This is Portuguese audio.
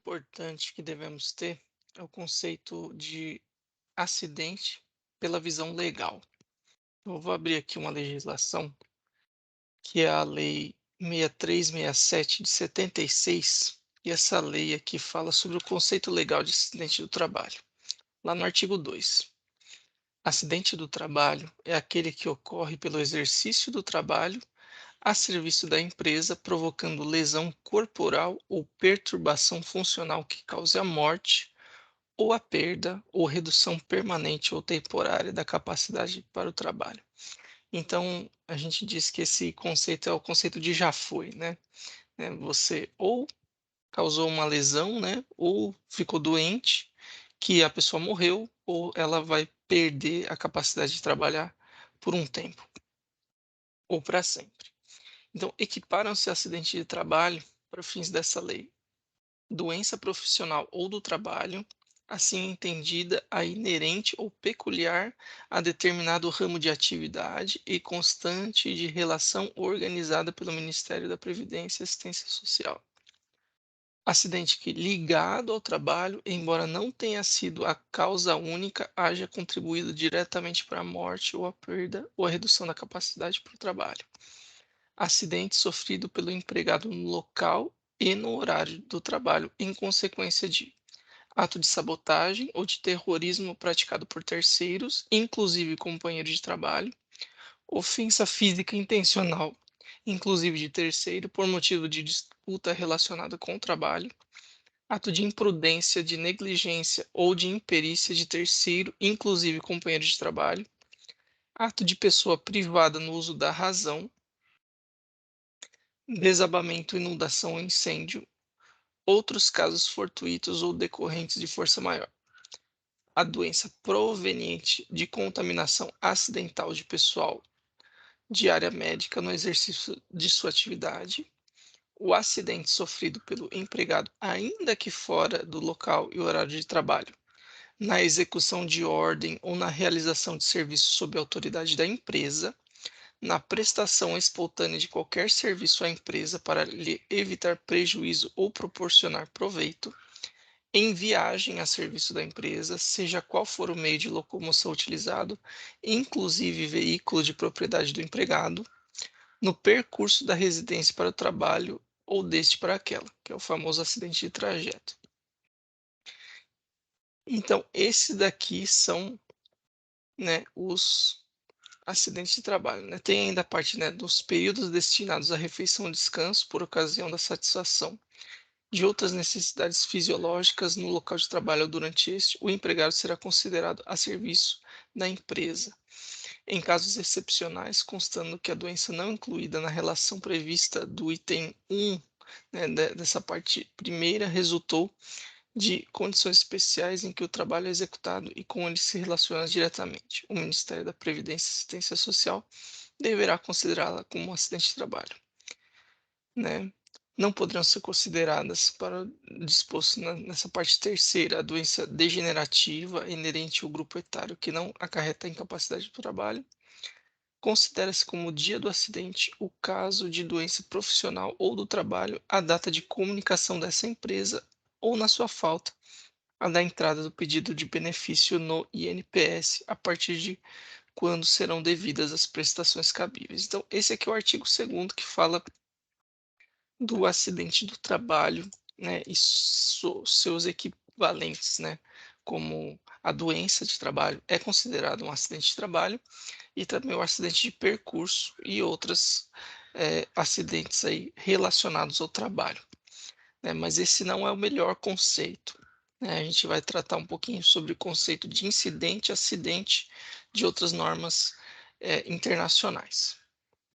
importante que devemos ter é o conceito de acidente pela visão legal. Eu vou abrir aqui uma legislação, que é a Lei 6367 de 76, e essa lei aqui fala sobre o conceito legal de acidente do trabalho. Lá no artigo 2, acidente do trabalho é aquele que ocorre pelo exercício do trabalho a serviço da empresa, provocando lesão corporal ou perturbação funcional que cause a morte ou a perda ou redução permanente ou temporária da capacidade para o trabalho. Então, a gente diz que esse conceito é o conceito de já foi, né? Você ou causou uma lesão, né? Ou ficou doente, que a pessoa morreu, ou ela vai perder a capacidade de trabalhar por um tempo, ou para sempre. Então, equiparam-se acidente de trabalho para fins dessa lei doença profissional ou do trabalho, assim entendida a inerente ou peculiar a determinado ramo de atividade e constante de relação organizada pelo Ministério da Previdência e Assistência Social. Acidente que, ligado ao trabalho, embora não tenha sido a causa única, haja contribuído diretamente para a morte ou a perda ou a redução da capacidade para o trabalho. Acidente sofrido pelo empregado no local e no horário do trabalho em consequência de ato de sabotagem ou de terrorismo praticado por terceiros, inclusive companheiros de trabalho, ofensa física intencional, inclusive de terceiro, por motivo de disputa relacionada com o trabalho, ato de imprudência, de negligência ou de imperícia de terceiro, inclusive companheiro de trabalho, ato de pessoa privada no uso da razão, desabamento, inundação ou incêndio, outros casos fortuitos ou decorrentes de força maior. A doença proveniente de contaminação acidental de pessoal de área médica no exercício de sua atividade, o acidente sofrido pelo empregado, ainda que fora do local e horário de trabalho, na execução de ordem ou na realização de serviço sob a autoridade da empresa, na prestação espontânea de qualquer serviço à empresa para lhe evitar prejuízo ou proporcionar proveito, em viagem a serviço da empresa, seja qual for o meio de locomoção utilizado, inclusive veículo de propriedade do empregado, no percurso da residência para o trabalho ou deste para aquela, que é o famoso acidente de trajeto. Então, esses daqui são, né, os acidentes de trabalho, né? Tem ainda a parte, né, dos períodos destinados à refeição ou descanso por ocasião da satisfação de outras necessidades fisiológicas no local de trabalho ou durante este, o empregado será considerado a serviço da empresa. Em casos excepcionais, constando que a doença não incluída na relação prevista do item 1, né, dessa parte primeira, resultou de condições especiais em que o trabalho é executado e com ele se relaciona diretamente. O Ministério da Previdência e Assistência Social deverá considerá-la como um acidente de trabalho, né? Não poderão ser consideradas para o disposto nessa parte terceira, a doença degenerativa inerente ao grupo etário que não acarreta incapacidade do trabalho. Considera-se como o dia do acidente o caso de doença profissional ou do trabalho, a data de comunicação dessa empresa ou, na sua falta, a da entrada do pedido de benefício no INPS, a partir de quando serão devidas as prestações cabíveis. Então, esse aqui é o artigo 2º que fala do acidente do trabalho, né, e seus equivalentes, né, como a doença de trabalho é considerado um acidente de trabalho e também o acidente de percurso e outros acidentes aí relacionados ao trabalho, né, mas esse não é o melhor conceito, né, a gente vai tratar um pouquinho sobre o conceito de incidente e acidente de outras normas internacionais.